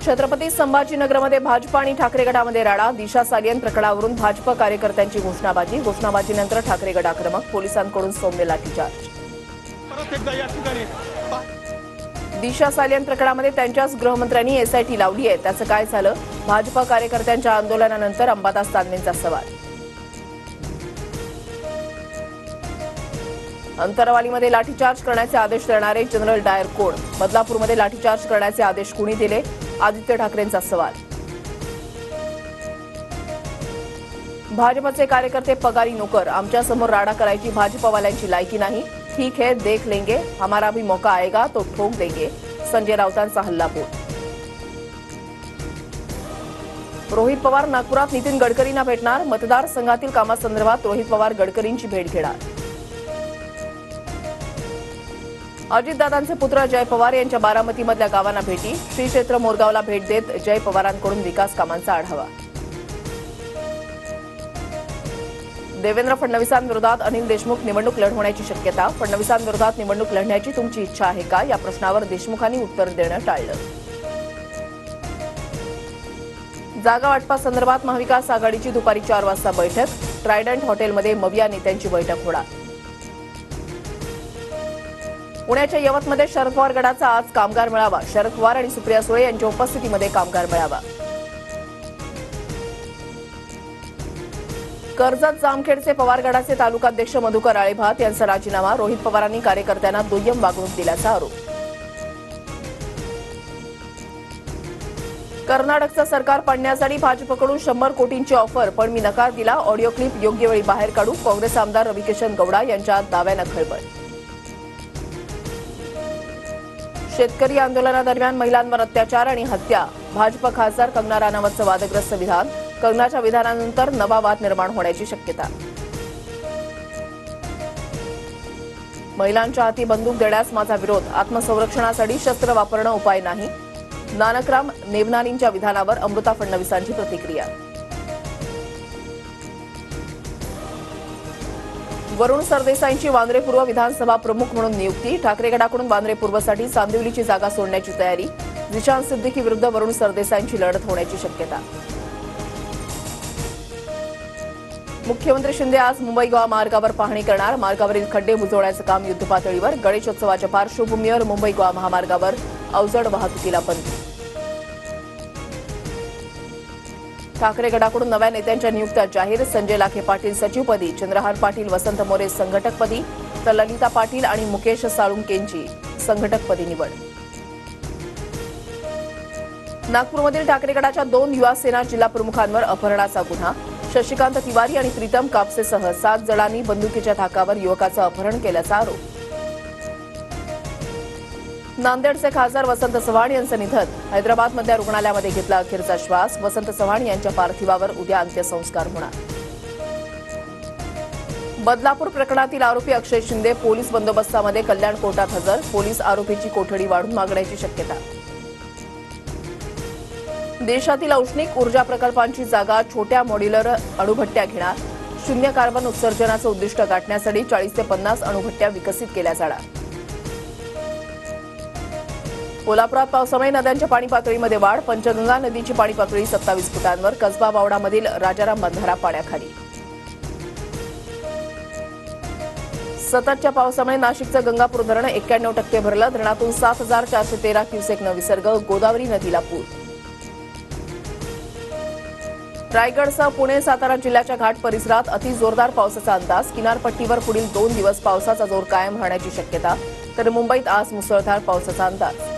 छत्रपती संभाजीनगरमध्ये भाजप आणि ठाकरे गटामध्ये राडा. दिशा सालियन प्रकरणावरून भाजप कार्यकर्त्यांची घोषणाबाजीनंतर ठाकरे गट आक्रमक. पोलिसांकडून सौम्य लाठीचार्ज. दिशा सालियन प्रकरणामध्ये त्यांच्याच गृहमंत्र्यांनी एसआयटी लावली आहे. त्याचं काय झालं? भाजप कार्यकर्त्यांच्या आंदोलनानंतर अंबादास दानवेंचा सवाल. अंतरवालीमध्ये लाठीचार्ज करण्याचे आदेश देणारे जनरल डायर कोण? बदलापूरमध्ये लाठीचार्ज करण्याचे आदेश कुणी दिले? आदित्य ठाकरेंचा सवाल. भाजपचे कार्यकर्ते पगारी नोकर. आमच्यासमोर राडा करायची भाजपवाल्यांची लायकी नाही. ठीक है, देख लेंगे, हमारा भी मौका आएगा तो ठोक देंगे. संजय राऊतांचा हल्लाबोल. रोहित पवार नागपुरात नितीन गडकरींना भेटणार. मतदारसंघातील कामासंदर्भात रोहित पवार गडकरींची भेट घेणार. अजितदादांचे पुत्र जय पवार यांच्या बारामतीमधल्या गावांना भेटी. श्री क्षेत्र मोरगावला भेट देत जय पवारांकडून विकास कामांचा आढावा. देवेंद्र फडणवीसांविरोधात अनिल देशमुख निवडणूक लढवण्याची शक्यता. फडणवीसांविरोधात निवडणूक लढण्याची तुमची इच्छा आहे का, या प्रश्नावर देशमुखांनी उत्तर देणं टाळलं. जागा वाटपासंदर्भात महाविकास आघाडीची दुपारी 4 वाजता बैठक. ट्रायडंट हॉटेलमध्ये मविया नेत्यांची बैठक होणार. पुण्याच्या यवतमध्ये शरद पवार गटाचा आज कामगार मेळावा. शरद पवार आणि सुप्रिया सुळे यांच्या उपस्थितीमध्ये कामगार मेळावा. कर्जत जामखेडचे पवार गटाचे तालुकाध्यक्ष मधुकर आळेभात यांचा राजीनामा. रोहित पवारांनी कार्यकर्त्यांना दुय्यम वागणूक दिल्याचा आरोप. कर्नाटकचं सरकार पाडण्यासाठी भाजपकडून 100 कोटींची ऑफर, पण मी नकार दिला. ऑडिओ क्लिप योग्य वेळी बाहेर काढू. काँग्रेस आमदार रविकिशन गौडा यांच्या दाव्यानं खळबळ. शेतकरी आंदोलनादरम्यान महिलांवर अत्याचार आणि हत्या. भाजप खासदार कंगना राणावतचं वादग्रस्त विधान. कंगनाच्या विधानानंतर नवा वाद निर्माण होण्याची शक्यता. महिलांच्या हाती बंदूक देण्यास माझा विरोध. आत्मसंरक्षणासाठी शस्त्र वापरणं उपाय नाही. नानकराम नेवनानींच्या विधानावर अमृता फडणवीसांची प्रतिक्रिया. वरुण सरदेसाईंची वांद्रे पूर्व विधानसभा प्रमुख म्हणून नियुक्ती. ठाकरे गटाकडून वांद्रे पूर्वसाठी चांदिवलीची जागा सोडण्याची तयारी. जिशान सिद्दीकी विरुद्ध वरुण सरदेसाईंची लढत होण्याची शक्यता. मुख्यमंत्री शिंदे आज मुंबई गोवा मार्गावर पाहणी करणार. मार्गावरील खड्डे बुजवण्याचं काम युद्धपातळीवर. गणेशोत्सवाच्या पार्श्वभूमीवर मुंबई गोवा महामार्गावर अवजड वाहतुकीला बंदी. ठाकरे गटाकडून नव्या नेत्यांच्या नियुक्त्या जाहीर. संजय लाखे पाटील सचिवपदी, चंद्रहार पाटील वसंत मोरे संघटकपदी, तर ललिता पाटील आणि मुकेश साळुंकेंची संघटकपदी निवड. नागपूरमधील ठाकरे गटाच्या 2 युवा सेना जिल्हा प्रमुखांवर अपहरणाचा गुन्हा. शशिकांत तिवारी आणि प्रीतम कापसेसह 7 जणांनी बंदुकीच्या धाकावर युवकाचं अपहरण केल्याचा आरोप. नांदेडचे खासदार वसंत चव्हाण यांचं निधन. हैदराबादमधल्या रुग्णालयामध्ये घेतला अखेरचा श्वास. वसंत चव्हाण यांच्या पार्थिवावर उद्या अंत्यसंस्कार होणार. बदलापूर प्रकरणातील आरोपी अक्षय शिंदे पोलीस बंदोबस्तामध्ये कल्याण कोर्टात हजर. पोलीस आरोपीची कोठडी वाढून मागण्याची शक्यता. देशातील औष्णिक ऊर्जा प्रकल्पांची जागा छोट्या मॉड्युलर अणुभट्ट्या घेणार. शून्य कार्बन उत्सर्जनाचं उद्दिष्ट गाठण्यासाठी 40 ते 50 अणुभट्ट्या विकसित केल्या जाणार. कोल्हापुरात पावसामुळे नद्यांच्या पाणी पातळीमध्ये वाढ. पंचगंगा नदीची पाणी पातळी 27 फुटांवर. कसबा बावडामधील राजाराम बंधारा पाण्याखाली. सततच्या पावसामुळे नाशिकचं गंगापूर धरण 91% भरलं. धरणातून 7413 क्युसेकनं विसर्ग. गोदावरी नदीला पूर. रायगडसह पुणे सातारा जिल्ह्याच्या घाट परिसरात अतिजोरदार पावसाचा अंदाज. किनारपट्टीवर पुढील 2 दिवस पावसाचा जोर कायम राहण्याची शक्यता. तर मुंबईत आज मुसळधार पावसाचा अंदाज.